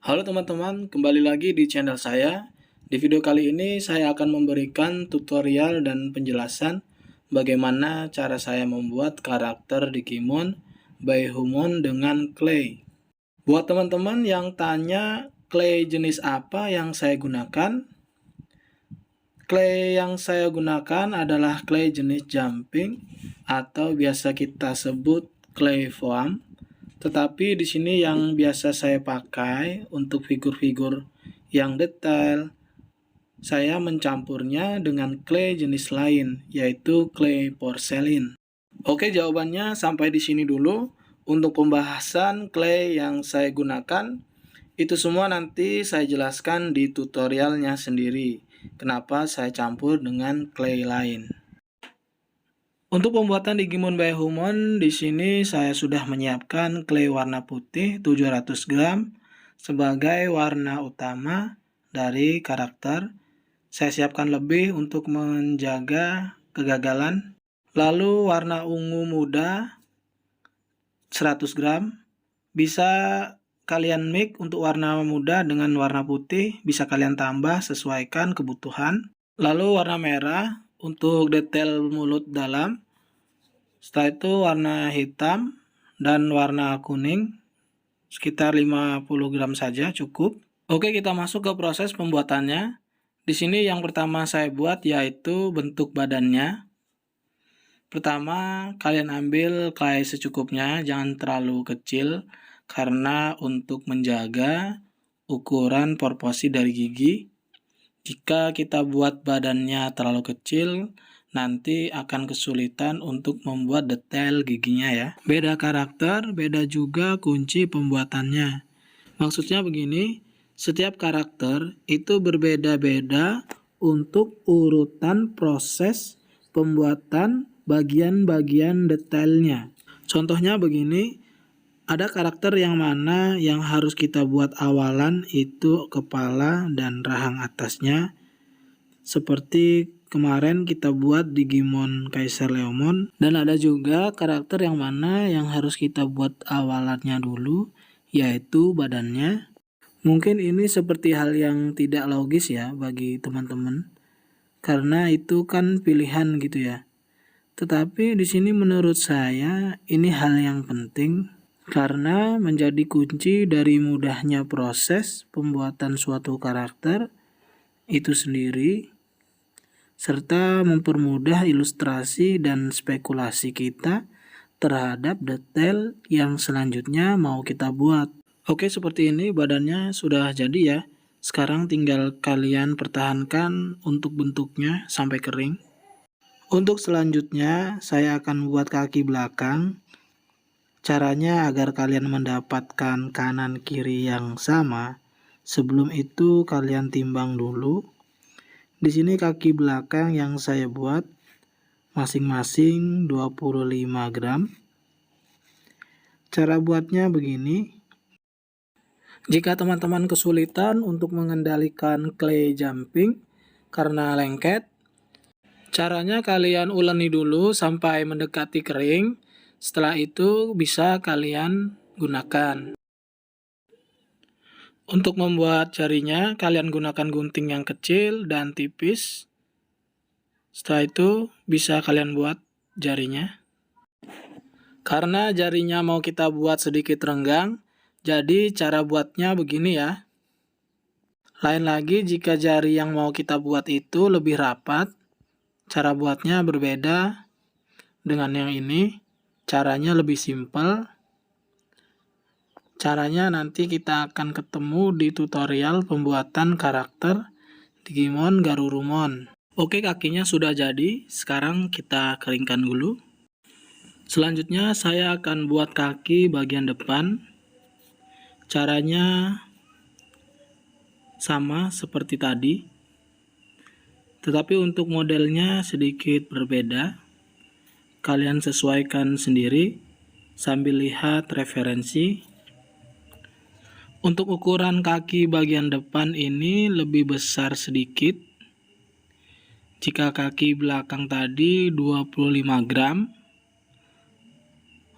Halo teman-teman, kembali lagi di channel saya. Di video kali ini saya akan memberikan tutorial dan penjelasan bagaimana cara saya membuat karakter Digimon Baihumon dengan clay. Buat teman-teman yang tanya clay jenis apa yang saya gunakan, clay yang saya gunakan adalah clay jenis jumping atau biasa kita sebut clay foam. Tetapi di sini yang biasa saya pakai untuk figur-figur yang detail, saya mencampurnya dengan clay jenis lain, yaitu clay porcelain. Oke, jawabannya sampai di sini dulu. Untuk pembahasan clay yang saya gunakan, itu semua nanti saya jelaskan di tutorialnya sendiri. Kenapa saya campur dengan clay lain. Untuk pembuatan Digimon Baihumon, di sini saya sudah menyiapkan clay warna putih 700 gram sebagai warna utama dari karakter. Saya siapkan lebih untuk menjaga kegagalan. Lalu warna ungu muda 100 gram. Bisa kalian mix untuk warna muda dengan warna putih, bisa kalian tambah sesuaikan kebutuhan. Lalu warna merah untuk detail mulut dalam. Setelah itu warna hitam dan warna kuning sekitar 50 gram saja cukup. Oke, kita masuk ke proses pembuatannya. Di sini yang pertama saya buat yaitu bentuk badannya. Pertama, kalian ambil clay secukupnya, jangan terlalu kecil karena untuk menjaga ukuran proporsi dari gigi. Jika kita buat badannya terlalu kecil, nanti akan kesulitan untuk membuat detail giginya ya. Beda karakter, beda juga kunci pembuatannya. Maksudnya begini, setiap karakter itu berbeda-beda untuk urutan proses pembuatan bagian-bagian detailnya. Contohnya begini, ada karakter yang mana yang harus kita buat awalan itu kepala dan rahang atasnya. Seperti kemarin kita buat Digimon Kaiser Leomon. Dan ada juga karakter yang mana yang harus kita buat awalannya dulu, yaitu badannya. Mungkin ini seperti hal yang tidak logis ya bagi teman-teman. Karena itu kan pilihan gitu ya. Tetapi di sini menurut saya ini hal yang penting karena menjadi kunci dari mudahnya proses pembuatan suatu karakter itu sendiri, serta mempermudah ilustrasi dan spekulasi kita terhadap detail yang selanjutnya mau kita buat. Oke, seperti ini badannya sudah jadi ya. Sekarang tinggal kalian pertahankan untuk bentuknya sampai kering. Untuk selanjutnya, saya akan buat kaki belakang. Caranya agar kalian mendapatkan kanan kiri yang sama. Sebelum itu kalian timbang dulu. Di sini kaki belakang yang saya buat masing-masing 25 gram. Cara buatnya begini. Jika teman-teman kesulitan untuk mengendalikan clay jumping karena lengket, caranya kalian uleni dulu sampai mendekati kering. Setelah itu bisa kalian gunakan. Untuk membuat jarinya, kalian gunakan gunting yang kecil dan tipis. Setelah itu bisa kalian buat jarinya. Karena jarinya mau kita buat sedikit renggang, jadi cara buatnya begini ya. Lain lagi jika jari yang mau kita buat itu lebih rapat, cara buatnya berbeda dengan yang ini. Caranya lebih simpel. Caranya nanti kita akan ketemu di tutorial pembuatan karakter Digimon Garurumon. Oke, kakinya sudah jadi. Sekarang kita keringkan dulu. Selanjutnya saya akan buat kaki bagian depan. Caranya sama seperti tadi. Tetapi untuk modelnya sedikit berbeda. Kalian sesuaikan sendiri sambil lihat referensi. Untuk ukuran kaki bagian depan ini lebih besar sedikit. Jika kaki belakang tadi 25 gram.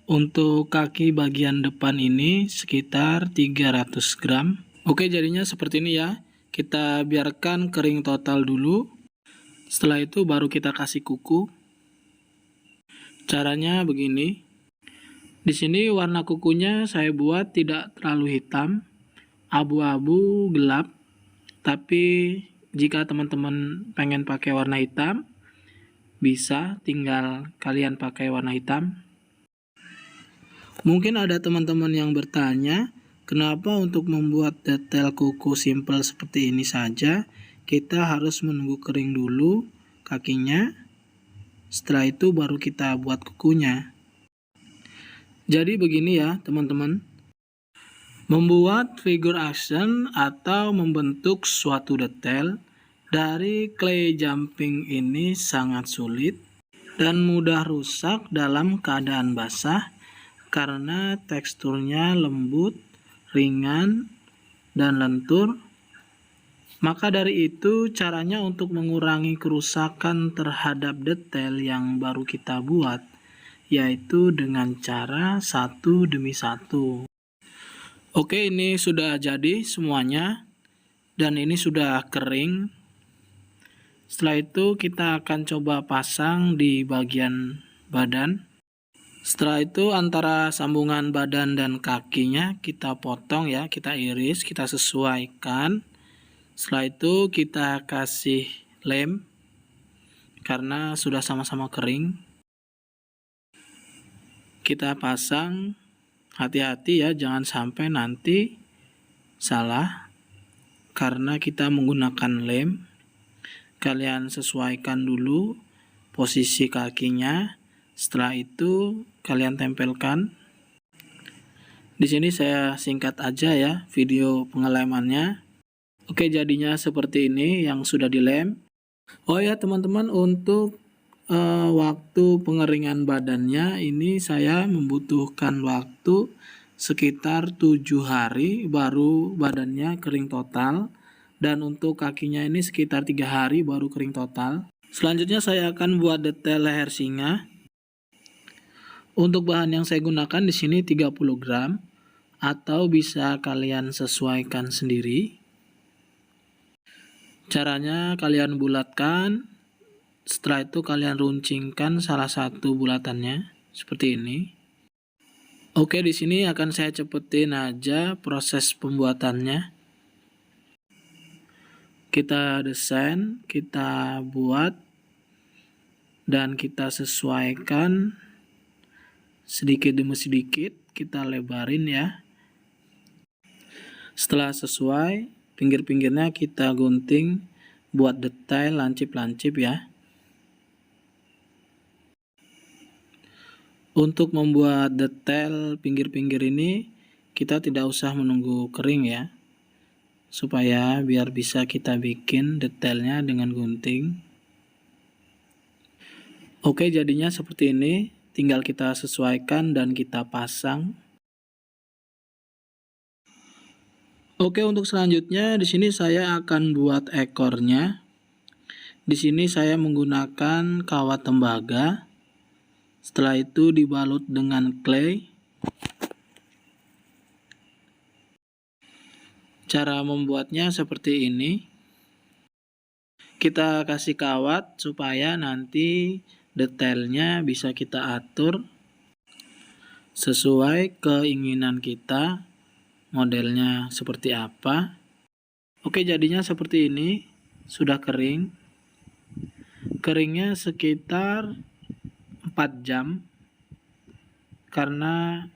Untuk kaki bagian depan ini sekitar 300 gram. Oke, jadinya seperti ini ya. Kita biarkan kering total dulu. Setelah itu baru kita kasih kuku. Caranya begini. Di sini warna kukunya saya buat tidak terlalu hitam, abu-abu gelap. Tapi jika teman-teman pengen pakai warna hitam, bisa tinggal kalian pakai warna hitam. Mungkin ada teman-teman yang bertanya, kenapa untuk membuat detail kuku simple seperti ini saja, kita harus menunggu kering dulu kakinya, setelah itu baru kita buat kukunya. Jadi begini ya teman-teman, membuat figure action atau membentuk suatu detail dari clay jumping ini sangat sulit dan mudah rusak dalam keadaan basah karena teksturnya lembut, ringan, dan lentur. Maka dari itu caranya untuk mengurangi kerusakan terhadap detail yang baru kita buat, yaitu dengan cara satu demi satu. Oke, ini sudah jadi semuanya dan ini sudah kering. Setelah itu kita akan coba pasang di bagian badan. Setelah itu antara sambungan badan dan kakinya kita potong ya, kita iris, kita sesuaikan. Setelah itu kita kasih lem karena sudah sama-sama kering. Kita pasang, hati-hati ya, jangan sampai nanti salah karena kita menggunakan lem. Kalian sesuaikan dulu posisi kakinya. Setelah itu kalian tempelkan. Di sini saya singkat aja ya video pengelemannya. Oke, jadinya seperti ini yang sudah dilem. Oh ya teman-teman, untuk waktu pengeringan badannya ini saya membutuhkan waktu sekitar 7 hari baru badannya kering total, dan untuk kakinya ini sekitar 3 hari baru kering total. Selanjutnya saya akan buat detail leher singa. Untuk bahan yang saya gunakan di sini 30 gram atau bisa kalian sesuaikan sendiri. Caranya kalian bulatkan, setelah itu kalian runcingkan salah satu bulatannya seperti ini. Oke, di sini akan saya cepetin aja proses pembuatannya. Kita desain, kita buat dan kita sesuaikan sedikit demi sedikit, kita lebarin ya. Setelah sesuai, pinggir-pinggirnya kita gunting buat detail lancip-lancip ya. Untuk membuat detail pinggir-pinggir ini kita tidak usah menunggu kering ya, supaya biar bisa kita bikin detailnya dengan gunting. Oke, jadinya seperti ini. Tinggal kita sesuaikan dan kita pasang. Oke, untuk selanjutnya di sini saya akan buat ekornya. Di sini saya menggunakan kawat tembaga. Setelah itu dibalut dengan clay. Cara membuatnya seperti ini. Kita kasih kawat supaya nanti detailnya bisa kita atur sesuai keinginan kita, modelnya seperti apa. Oke, jadinya seperti ini, sudah kering. Keringnya sekitar 4 jam, karena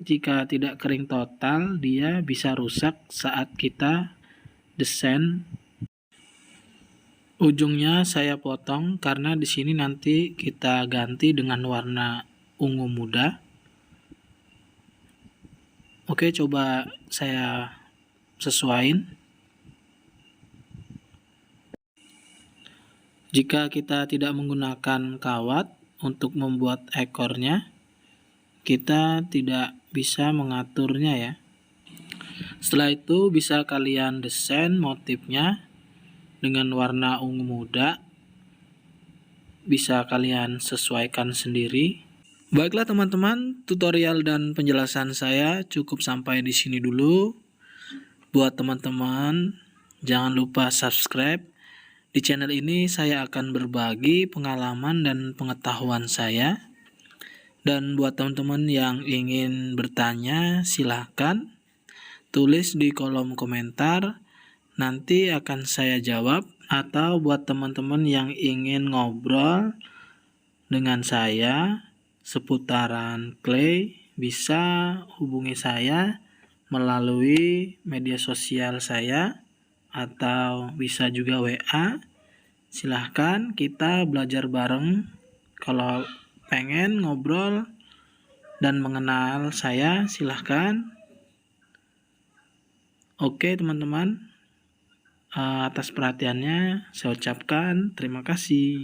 jika tidak kering total dia bisa rusak saat kita desain. Ujungnya saya potong karena di sini nanti kita ganti dengan warna ungu muda. Oke, coba saya sesuaiin. Jika kita tidak menggunakan kawat untuk membuat ekornya, kita tidak bisa mengaturnya ya. Setelah itu bisa kalian desain motifnya dengan warna ungu muda, bisa kalian sesuaikan sendiri. Baiklah teman-teman, tutorial dan penjelasan saya cukup sampai di sini dulu. Buat teman-teman, jangan lupa subscribe. Di channel ini saya akan berbagi pengalaman dan pengetahuan saya. Dan buat teman-teman yang ingin bertanya, silahkan tulis di kolom komentar. Nanti akan saya jawab. Atau buat teman-teman yang ingin ngobrol dengan saya seputaran clay, bisa hubungi saya melalui media sosial saya atau bisa juga WA. Silahkan kita belajar bareng. Kalau pengen ngobrol dan mengenal saya, silahkan. Oke teman-teman, atas perhatiannya saya ucapkan terima kasih.